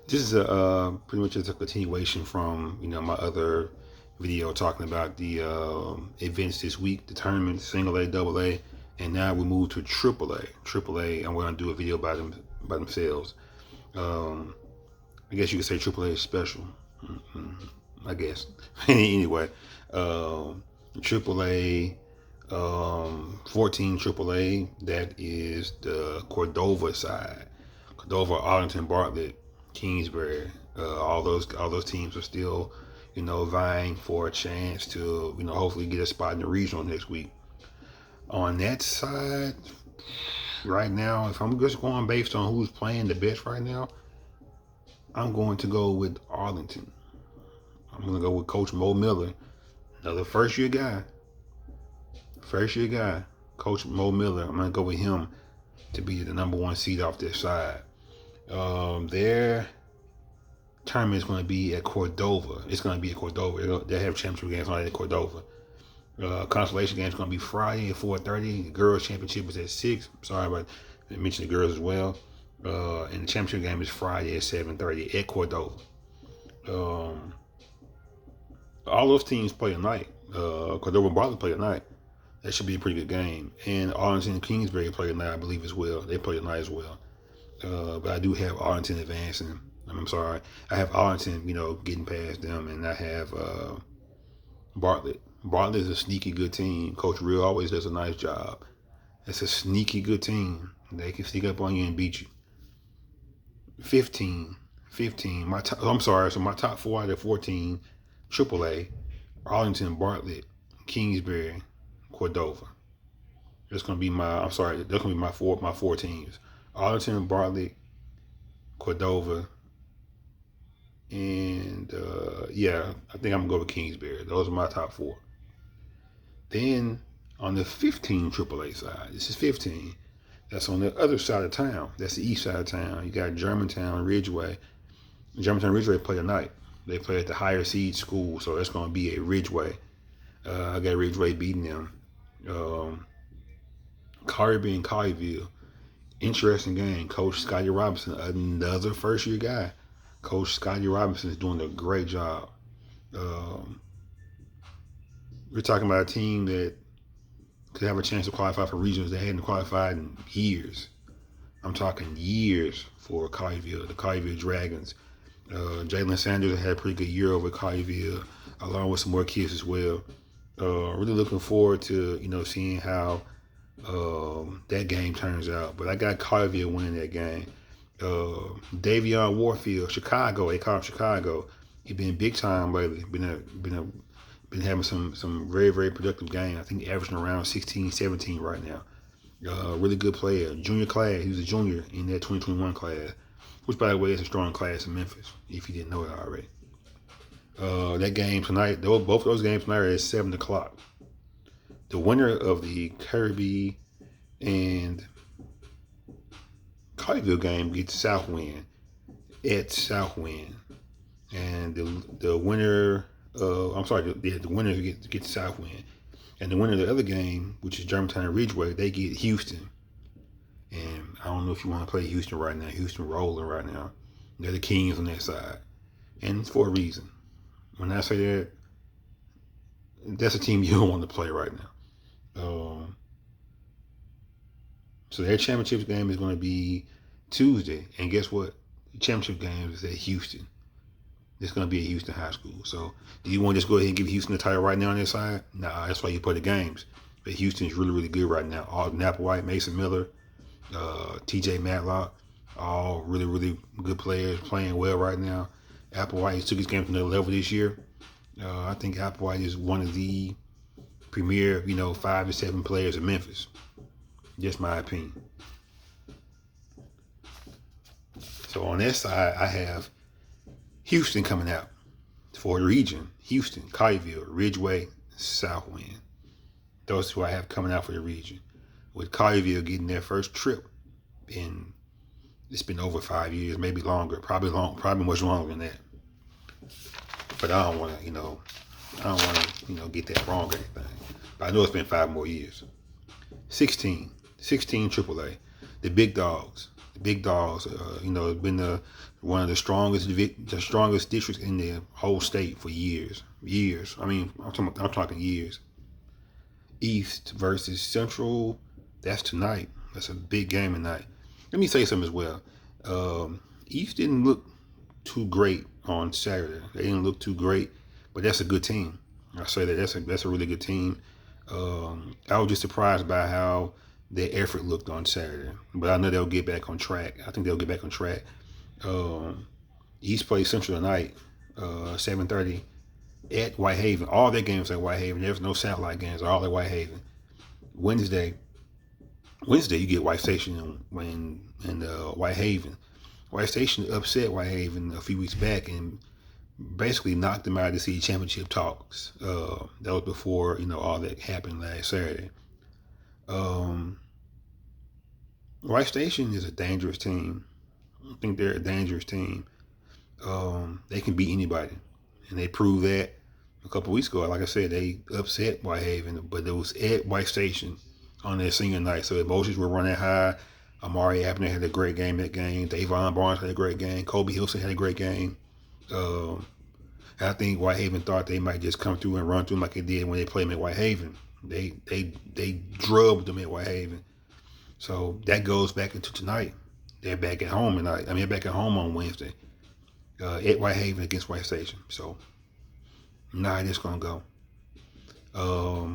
This is a pretty much just a continuation from my other video talking about the events this week, the tournament, single A, double A, and now we move to triple A. Triple A, I'm going to do a video about them by themselves. I guess you could say triple A is special. I guess. Anyway, triple A, 14 triple A. That is the Cordova side. Cordova, Arlington, Bartlett, Kingsbury, all those teams are still, vying for a chance to, hopefully get a spot in the regional next week. On that side, right now, if I'm just going based on who's playing the best right now, I'm going to go with Arlington. I'm going to go with Coach Mo Miller, another first year guy. Coach Mo Miller. I'm going to go with him to be the number one seed off their side. Their tournament is going to be at Cordova. It's going to be at Cordova. They have championship games on at Cordova. Consolation game is going to be Friday at 4:30. The girls' championship is at 6. Sorry about mention the girls as well. And the championship game is Friday at 7:30 at Cordova. All those teams play at night. Cordova and Bartlett play at night. That should be a pretty good game. And Arlington and Kingsbury play at night, I believe, as well. They play at night as well. But I do have Arlington advancing. I'm sorry. I have Arlington, getting past them, and I have Bartlett. Bartlett is a sneaky good team. Coach Real always does a nice job. It's a sneaky good team. They can sneak up on you and beat you. 15. So my top 4 out of 14, AAA, Arlington, Bartlett, Kingsbury, Cordova. That's gonna be my four teams. Arlington, Bartlett, Cordova, and I think I'm gonna go with Kingsbury. Those are my top 4. Then on the 15 AAA side, this is 15. That's on the other side of town. That's the east side of town. You got Germantown, Ridgeway. Germantown, Ridgeway play tonight. They play at the higher seed school, so that's going to be a Ridgeway. I got Ridgeway beating them. Carby and Colleyville. Interesting game. Coach Scotty Robinson, another first-year guy. Coach Scotty Robinson is doing a great job. We're talking about a team that could have a chance to qualify for regionals. They hadn't qualified in years. I'm talking years for Colleyville, the Colleyville Dragons. Jalen Sanders had a pretty good year over Colleyville, along with some more kids as well. Really looking forward to seeing how that game turns out. But I got Colleyville winning that game. Davion Warfield, Chicago. They call him Chicago. He's been big time lately. Been having some very, very productive games. I think averaging around 16, 17 right now. Really good player. Junior class. He was a junior in that 2021 class, which, by the way, is a strong class in Memphis, if you didn't know it already. That game tonight, both those games tonight are at 7 o'clock. The winner of the Kirby and Colleyville game gets Southwind at Southwind. And the winner... the winner gets Southwind. And the winner of the other game, which is Germantown and Ridgeway, they get Houston. And I don't know if you want to play Houston right now. Houston rolling right now. They're the Kings on that side. And it's for a reason. When I say that, that's a team you don't want to play right now. So their championship game is going to be Tuesday. And guess what? The championship game is at Houston. It's going to be at Houston High School. So do you want to just go ahead and give Houston the title right now on their side? Nah, that's why you play the games. But Houston is really, really good right now. Alden Applewhite, Mason Miller, TJ Matlock, all really, really good players playing well right now. Applewhite took his game to another level this year. I think Applewhite is one of the premier, 5 to 7 players in Memphis. Just my opinion. So on that side, I have Houston coming out for the region. Houston, Colleyville, Ridgeway, Southwind. Those two I have coming out for the region. With Colleyville getting their first trip it's been over 5 years, maybe longer, probably much longer than that. But I don't want to, get that wrong or anything. But I know it's been 5 more years. 16 AAA. The big dogs. big dogs. Been one of the strongest districts in the whole state for years. Years. I mean, I'm talking years. East versus Central. That's tonight. That's a big game tonight. Let me say something as well. East didn't look too great on Saturday. They didn't look too great, but that's a good team. I say that that's a really good team. I was just surprised by how their effort looked on Saturday, but I know they'll get back on track. I think they'll get back on track. East plays Central tonight, 7:30 at Whitehaven. All their games at Whitehaven. There's no satellite games. All at Whitehaven. Wednesday you get White Station and Whitehaven. White Station upset Whitehaven a few weeks back and basically knocked them out of the city championship talks. That was before all that happened last Saturday. White Station is a dangerous team. I think they're a dangerous team. They can beat anybody, and they proved that a couple weeks ago. Like I said, they upset Whitehaven, but it was at White Station on their senior night, so emotions were running high. Amari Abner had a great game that game. Davon Barnes had a great game. Kobe Hilson had a great game. I think Whitehaven thought they might just come through and run through them like they did when they played them at Whitehaven. They drubbed them at Whitehaven. So that goes back into tonight. They're back at home tonight. They're back at home on Wednesday at Whitehaven against White Station. So, it's going to go.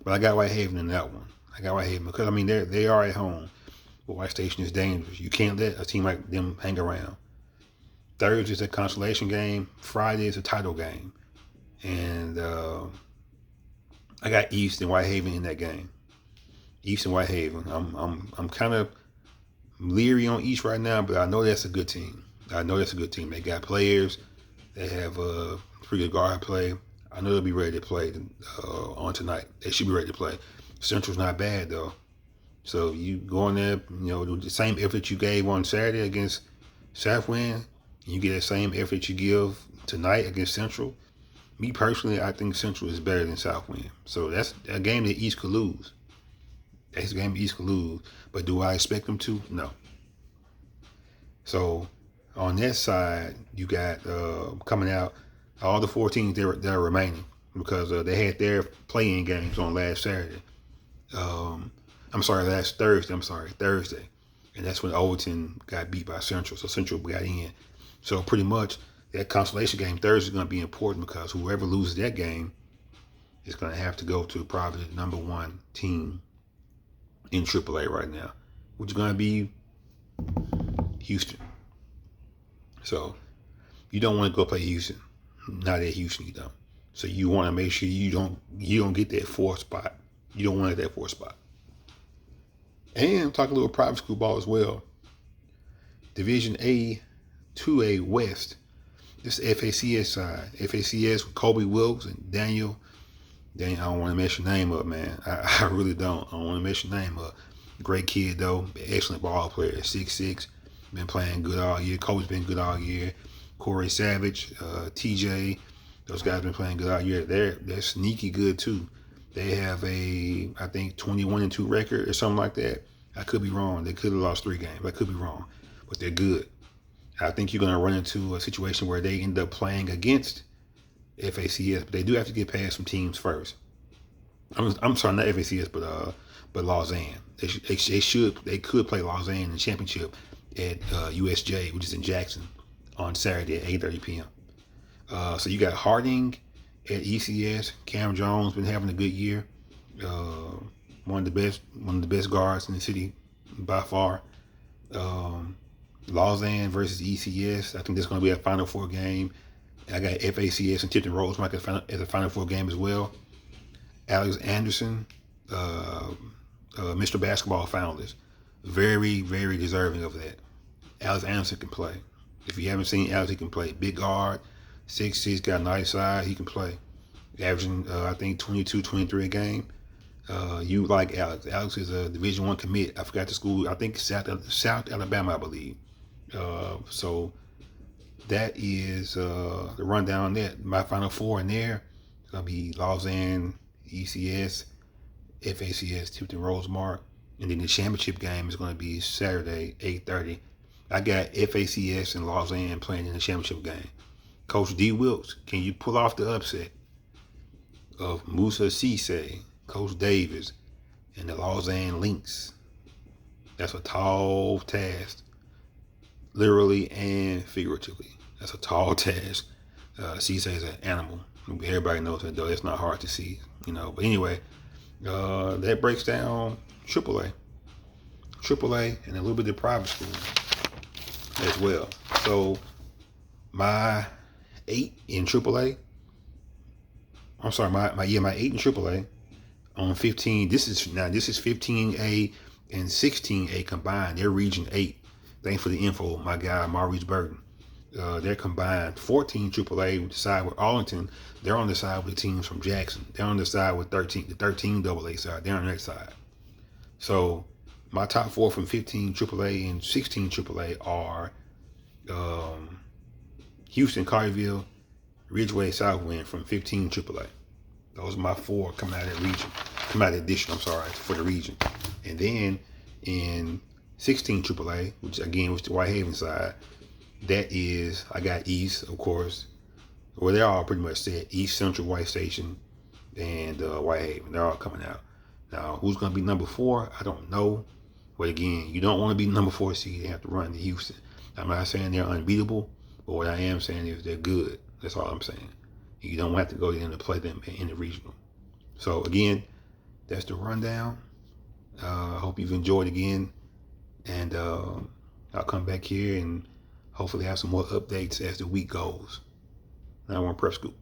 But I got Whitehaven in that one. I got Whitehaven because, they are at home. But White Station is dangerous. You can't let a team like them hang around. Thursday is a consolation game. Friday is a title game. And I got East and Whitehaven in that game. East and Whitehaven. I'm kind of leery on East right now, but I know that's a good team. They got players. They have pretty good guard play. I know they'll be ready to play on tonight. They should be ready to play. Central's not bad though. So you go in there, the same effort you gave on Saturday against Southwind, and you get that same effort you give tonight against Central. Me personally, I think Central is better than Southwind. So that's a game that East could lose. That's a game East could lose. But do I expect them to? No. So on that side, you got coming out all the 4 teams that are remaining because they had their play-in games on last Saturday. Last Thursday. And that's when Overton got beat by Central. So Central got in. So pretty much that consolation game Thursday is going to be important because whoever loses that game is going to have to go to probably the number 1 team in AAA right now, which is going to be Houston. So you don't want to go play Houston. Not at Houston, you don't. So you want to make sure you don't get that 4th spot. You don't want that 4th spot. And talk a little private school ball as well. Division A, 2A West. This is the FACS side. FACS with Kobe Wilkes and Daniel. I don't want to mess your name up, man. I really don't. I don't want to mess your name up. Great kid, though. Excellent ball player. 6'6". Been playing good all year. Kobe's been good all year. Corey Savage, TJ. Those guys been playing good all year. They're sneaky good, too. They have I think 21-2 record or something like that. I could be wrong. They could have lost 3 games. I could be wrong. But they're good. I think you're going to run into a situation where they end up playing against FACS, but they do have to get past some teams first. I'm sorry, not FACS, but Lausanne. They could play Lausanne in the championship at USJ, which is in Jackson, on Saturday at 8:30 p.m. So you got Harding at ECS. Cam Jones been having a good year. One of the best guards in the city by far. Lausanne versus ECS. I think that's going to be a Final Four game. I got FACS and Tipton Rosemark as a Final Four game as well. Alex Anderson, Mr. Basketball finalist. Very, very deserving of that. Alex Anderson can play. If you haven't seen Alex, he can play. Big guard, 6'6", got a nice size, he can play. Averaging, I think, 22, 23 a game. You like Alex. Alex is a Division I commit. I forgot the school. I think South Alabama, I believe. So that is the rundown on that. My Final Four in there is going to be Lausanne, ECS, FACS, Tipton Rosemark. And then the championship game is going to be Saturday, 8:30. I got FACS and Lausanne playing in the championship game. Coach D. Wilkes, can you pull off the upset of Musa Cisse, Coach Davis, and the Lausanne Lynx? That's a tall task, literally and figuratively. That's a tall task. Cisse is an animal. Everybody knows that, though. It's not hard to see, But anyway, that breaks down AAA, and a little bit of private school as well. So my 8 in AAA. I'm sorry, my 8 in AAA on 15. This is 15A and 16A combined. They're Region 8. Thanks for the info, my guy Maurice Burton. They're combined 14 AAA with the side with Arlington. They're on the side with the teams from Jackson. They're on the side with the 13 AA side. They're on that side. So my top 4 from 15 AAA and 16 AAA are Houston, Collierville, Ridgeway, Southwind from 15 AAA. Those are my 4 coming out of that region. Coming out of addition, I'm sorry, for the region. And then in 16 AAA, which again was the Whitehaven side, that is, I got East, of course. Well, they're all pretty much set. East, Central, White Station, and Whitehaven. They're all coming out. Now, who's going to be number 4? I don't know. But again, you don't want to be number 4 seed. You have to run to Houston. I'm not saying they're unbeatable, but what I am saying is they're good. That's all I'm saying. You don't have to go in to play them in the regional. So again, that's the rundown. I hope you've enjoyed again. And I'll come back here and hopefully have some more updates as the week goes. Now I want Prep Scoop.